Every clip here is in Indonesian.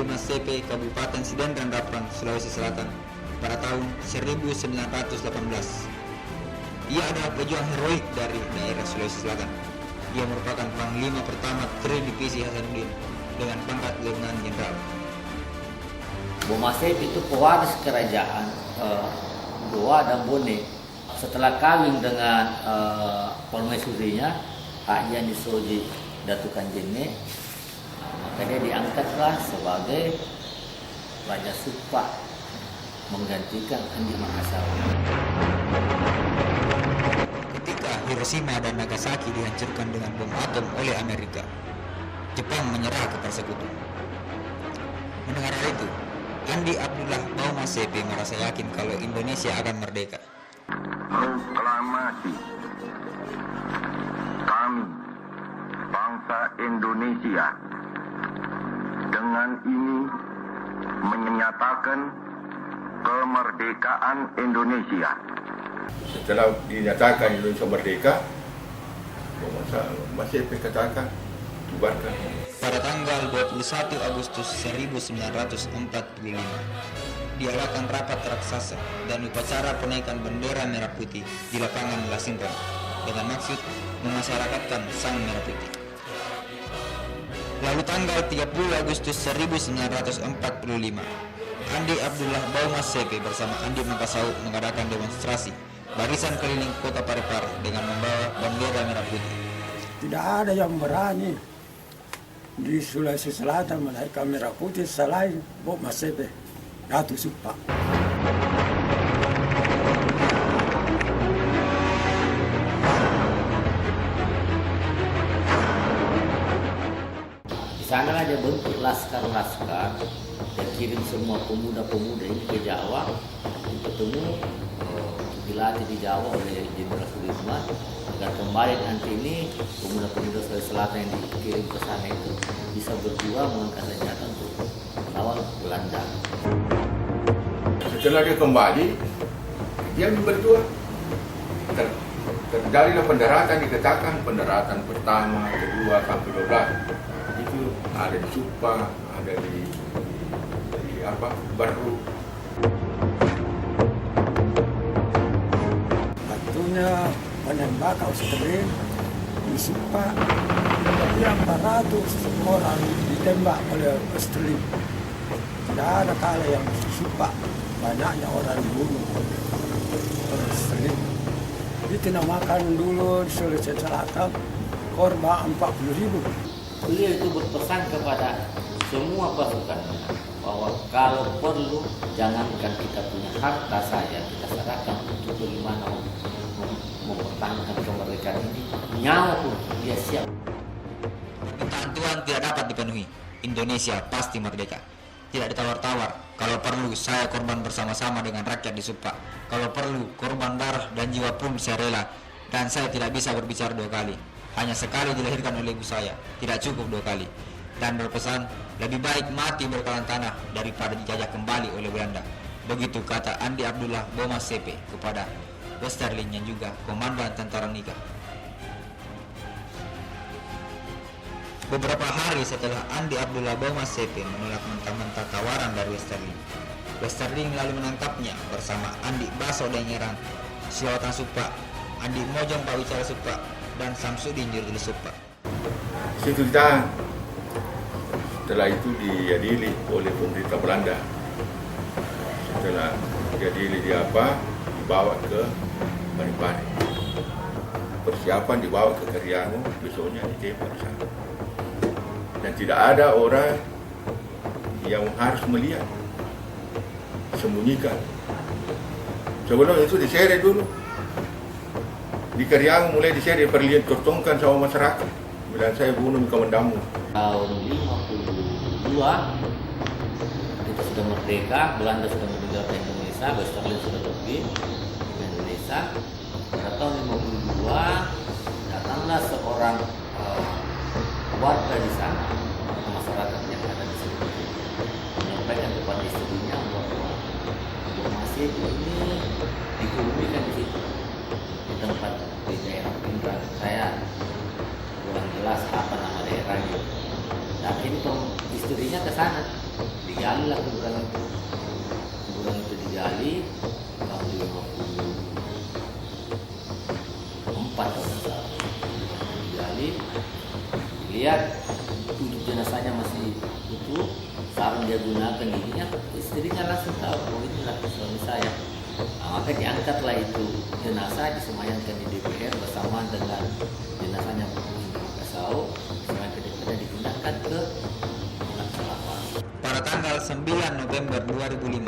Lima CP Kabupaten Sidendang Rapang, Sulawesi Selatan pada tahun 1918. Ia adalah pejuang heroik dari daerah Sulawesi Selatan. Ia merupakan panglima pertama Tri Divisi Hasanuddin dengan pangkat Letnan Jenderal. Boma Sepe itu pewaris kerajaan Goa dan Bone. Setelah kawin dengan permaisurinya, Hajian Soji Datu Kanjenge, maka dia diangkatlah sebagai Raja Supa menggantikan Andi Makassar. Ketika Hiroshima dan Nagasaki dihancurkan dengan bom atom oleh Amerika, Jepang menyerah kepada sekutu. Mendengar hal itu, Andi Abdullah Bauma Sepe merasa yakin kalau Indonesia akan merdeka. Proklamasi kami, bangsa Indonesia, dengan ini menyatakan kemerdekaan Indonesia. Setelah dinyatakan Indonesia merdeka, masih katakan bubarkan. Pada tanggal 21 Agustus 1945, diadakan rapat raksasa dan upacara penaikan bendera merah putih di lapangan Lasington dengan maksud memasyarakatkan sang merah putih. Lalu tanggal 30 Agustus 1945, Andi Abdullah Bauma Sepe bersama Andi Makassau mengadakan demonstrasi barisan keliling kota Parepare dengan membawa bendera merah putih. Tidak ada yang berani di Sulawesi Selatan menaikkan merah putih selain Bauma Sepe, Datu Supa. Di sana aja bentuk laskar-laskar dan kirim semua pemuda-pemuda ini ke Jawa untuk bertemu dilatih di Jawa oleh Jenderal Sudirman agar kembali nanti ini pemuda-pemuda Sulawesi Selatan yang dikirim ke sana itu bisa berjuang mengangkat senjata untuk melawan Belanda. Setelah dia kembali, dia berjuang. Terjadilah pendaratan, dikatakan pendaratan pertama, kedua sampai 12. Itu ada di Supa, ada di Baru. Waktunya penembakan Australia di Supa, yang 400 orang ditembak oleh Australia. Tidak ada kala yang Supa banyaknya orang dibunuh oleh Australia. Dinamakan dulu di Sulawesi Selatan korban 40.000. Beliau itu berpesan kepada semua pasukan bahwa kalau perlu jangankan kita punya harta saja kita serahkan untuk bagaimana mempertahankan kemerdekaan ini, nyawa pun dia siap. Permintaan Tuhan tidak dapat dipenuhi. Indonesia pasti merdeka. Tidak ditawar-tawar. Kalau perlu saya korban bersama-sama dengan rakyat di Supa. Kalau perlu korban darah dan jiwa pun saya rela. Dan saya tidak bisa berbicara 2 kali. Hanya sekali dilahirkan oleh ibu saya. Tidak cukup 2 kali. Dan berpesan, lebih baik mati berkalan tanah daripada dijajah kembali oleh Belanda. Begitu kata Andi Abdullah Bauma Sepe kepada Westerling yang juga komandan tentara Nika. Beberapa hari setelah Andi Abdullah Bauma Sepe menolak mentah-mentah tawaran dari Westerling, Westerling lalu menangkapnya bersama Andi Baso Dengeran, Silawatan Supa, Andi Mojong Pawicara Supa, dan Samsudin Jurul Supa. Situ ditahan. Setelah itu diadili oleh pemerintah Belanda. Setelah diadili dibawa ke Parepare. Persiapan dibawa ke Kariango, besoknya ditembak di sana. Dan tidak ada orang yang harus melihat, sembunyikan. Sebelum itu diseret dulu. Di Kariango mulai diseret, pertontonkan sama masyarakat. Bilang saya bunuh komandanmu. Tahun 52 itu sudah merdeka, Belanda sudah meninggalkan Indonesia, Westerling sudah pergi ke Indonesia. Pada tahun 52 datanglah seorang warga di sana, masyarakat yang ada di situ, menyampaikan kepada istrinya bahwa Bauma Sepe ini dikebumikan di situ, di tempat di daerah Pindrang. Saya kurang jelas apa nama daerahnya. Nah, ini istrinya ke sana digali lah kuburan itu. Kuburan itu digali tahun 54 kalau nggak salah. Digali, lihat tujuh jenazahnya masih utuh, sarung dia gunakan giginya, istrinya langsung tahu bahwa inilah suami saya. Nah, maka diangkatlah itu jenazah disemayamkan di DPR bersama dengan jenazahnya Kasau, semayam ke DPR digunakan ke Kelapa. Pada tanggal 9 November 2005,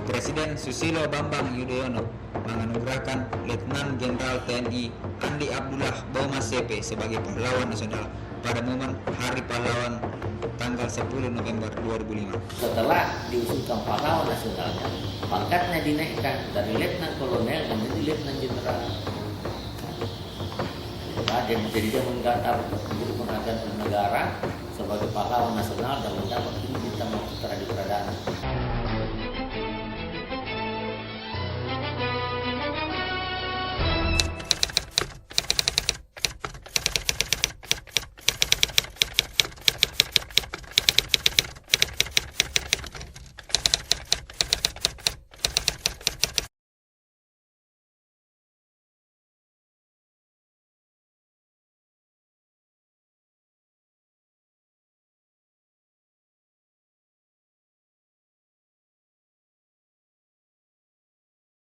Presiden Susilo Bambang Yudhoyono menganugerahkan Letnan Jenderal TNI Andi Abdullah Boma CP sebagai pahlawan nasional pada momen Hari Pahlawan tanggal 10 November 2005. Setelah diusulkan pahlawan nasionalnya, pangkatnya dinaikkan dari Letnan Kolonel menjadi Letnan Jenderal. Jadi dia mendapat penghargaan negara sebagai pahlawan nasional dan mendapat ini bintang Putra di Pradana.